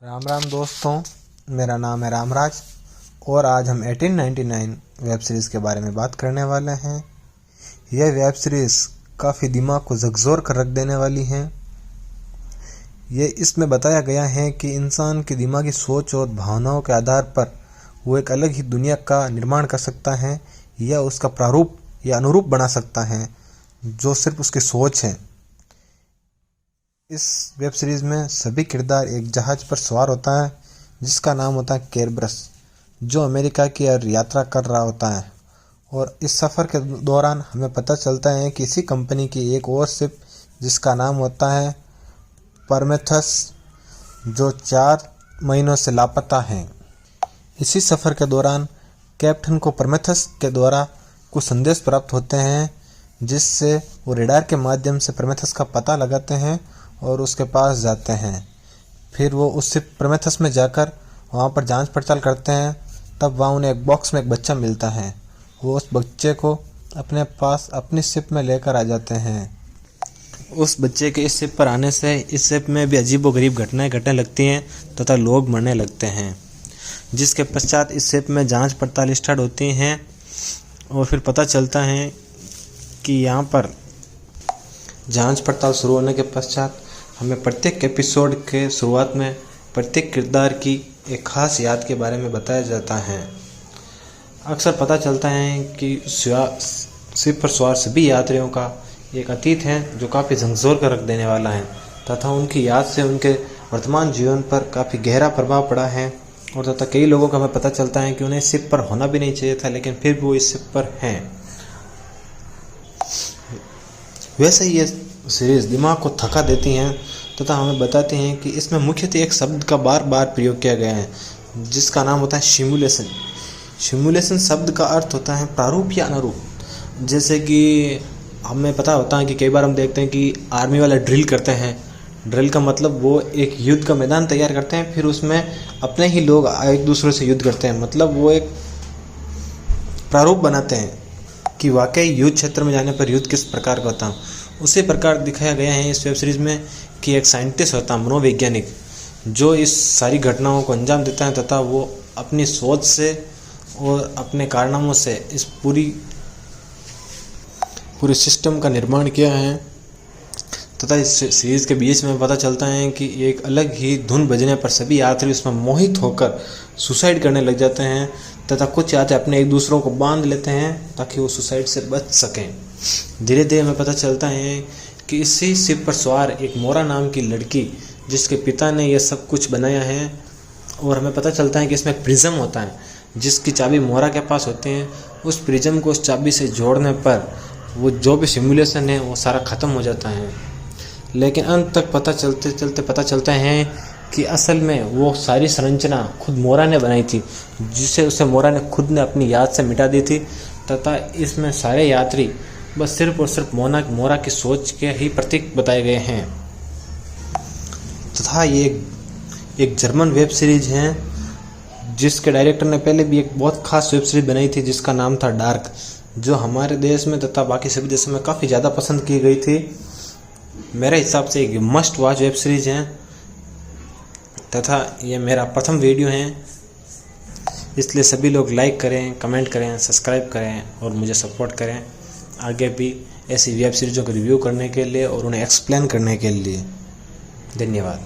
राम राम दोस्तों, मेरा नाम है रामराज और आज हम 1899 वेब सीरीज़ के बारे में बात करने वाले हैं। यह वेब सीरीज़ काफ़ी दिमाग को झकझोर कर रख देने वाली है। ये इसमें बताया गया है कि इंसान की दिमागी सोच और भावनाओं के आधार पर वो एक अलग ही दुनिया का निर्माण कर सकता है या उसका प्रारूप या अनुरूप बना सकता है जो सिर्फ उसकी सोच है। इस वेब सीरीज़ में सभी किरदार एक जहाज़ पर सवार होता है जिसका नाम होता है केरबरस, जो अमेरिका की ओर यात्रा कर रहा होता है। और इस सफ़र के दौरान हमें पता चलता है कि इसी कंपनी की एक और शिप जिसका नाम होता है परमेथस, जो 4 महीनों से लापता है। इसी सफ़र के दौरान कैप्टन को परमेथस के द्वारा कुछ संदेश प्राप्त होते हैं जिससे वो रेडार के माध्यम से परमेथस का पता लगाते हैं और उसके पास जाते हैं। फिर वो उससे प्रमेथस में जाकर वहाँ पर जांच पड़ताल करते हैं। तब वहाँ उन्हें एक बॉक्स में एक बच्चा मिलता है। वो उस बच्चे को अपने पास अपनी शिप में लेकर आ जाते हैं। उस बच्चे के इस शिप पर आने से इस शिप में भी अजीबोगरीब घटनाएं घटने लगती हैं तथा लोग मरने लगते हैं, जिसके पश्चात इस शिप में जांच पड़ताल स्टार्ट होती हैं और फिर पता चलता है कि यहाँ पर जांच पड़ताल शुरू होने के पश्चात हमें प्रत्येक एपिसोड के शुरुआत में प्रत्येक किरदार की एक ख़ास याद के बारे में बताया जाता है। अक्सर पता चलता है कि शिप पर सवार सभी यात्रियों का एक अतीत है जो काफ़ी झकझोर कर रख देने वाला है तथा उनकी याद से उनके वर्तमान जीवन पर काफ़ी गहरा प्रभाव पड़ा है। और तथा कई लोगों का हमें पता चलता है कि उन्हें शिप पर होना भी नहीं चाहिए था, लेकिन फिर भी वो इस शिप पर हैं। वैसे ही ये सीरीज़ दिमाग को थका देती हैं तथा हमें बताते हैं कि इसमें मुख्यतः एक शब्द का बार बार प्रयोग किया गया है जिसका नाम होता है सिमुलेशन। सिमुलेशन शब्द का अर्थ होता है प्रारूप या अनुरूप। जैसे कि हमें पता होता है कि कई बार हम देखते हैं कि आर्मी वाले ड्रिल करते हैं। ड्रिल का मतलब वो एक युद्ध का मैदान तैयार करते हैं, फिर उसमें अपने ही लोग एक दूसरे से युद्ध करते हैं। मतलब वो एक प्रारूप बनाते हैं कि वाकई युद्ध क्षेत्र में जाने पर युद्ध किस प्रकार का होता है। उसी प्रकार दिखाया गया है इस वेब सीरीज़ में कि एक साइंटिस्ट होता है, मनोवैज्ञानिक, जो इस सारी घटनाओं को अंजाम देता है तथा वो अपनी सोच से और अपने कारनामों से इस पूरी सिस्टम का निर्माण किया है। तथा इस सीरीज़ के बीच में पता चलता है कि एक अलग ही धुन बजने पर सभी यात्री उसमें मोहित होकर सुसाइड करने लग जाते हैं तथा कुछ यात्री अपने एक दूसरों को बांध लेते हैं ताकि वो सुसाइड से बच सकें। धीरे धीरे हमें पता चलता है कि इसी शिप पर सवार एक मोरा नाम की लड़की, जिसके पिता ने यह सब कुछ बनाया है, और हमें पता चलता है कि इसमें एक प्रिज्म होता है जिसकी चाबी मोरा के पास होती है। उस प्रिज्म को उस चाबी से जोड़ने पर वो जो भी सिमुलेशन है वो सारा ख़त्म हो जाता है। लेकिन अंत तक पता चलता है कि असल में वो सारी संरचना खुद मोरा ने बनाई थी, जिसे उसे मोरा ने खुद ने अपनी याद से मिटा दी थी। तथा इसमें सारे यात्री बस सिर्फ और सिर्फ मोरा की सोच के ही प्रतीक बताए गए हैं। तथा ये एक जर्मन वेब सीरीज़ है जिसके डायरेक्टर ने पहले भी एक बहुत खास वेब सीरीज़ बनाई थी जिसका नाम था डार्क, जो हमारे देश में तथा बाकी सभी देशों में काफ़ी ज़्यादा पसंद की गई थी। मेरे हिसाब से एक मस्ट वॉच वेब सीरीज़ है तथा ये मेरा प्रथम वीडियो है, इसलिए सभी लोग लाइक करें, कमेंट करें, सब्सक्राइब करें और मुझे सपोर्ट करें आगे भी ऐसी वेब सीरीज़ों को रिव्यू करने के लिए और उन्हें एक्सप्लेन करने के लिए। धन्यवाद।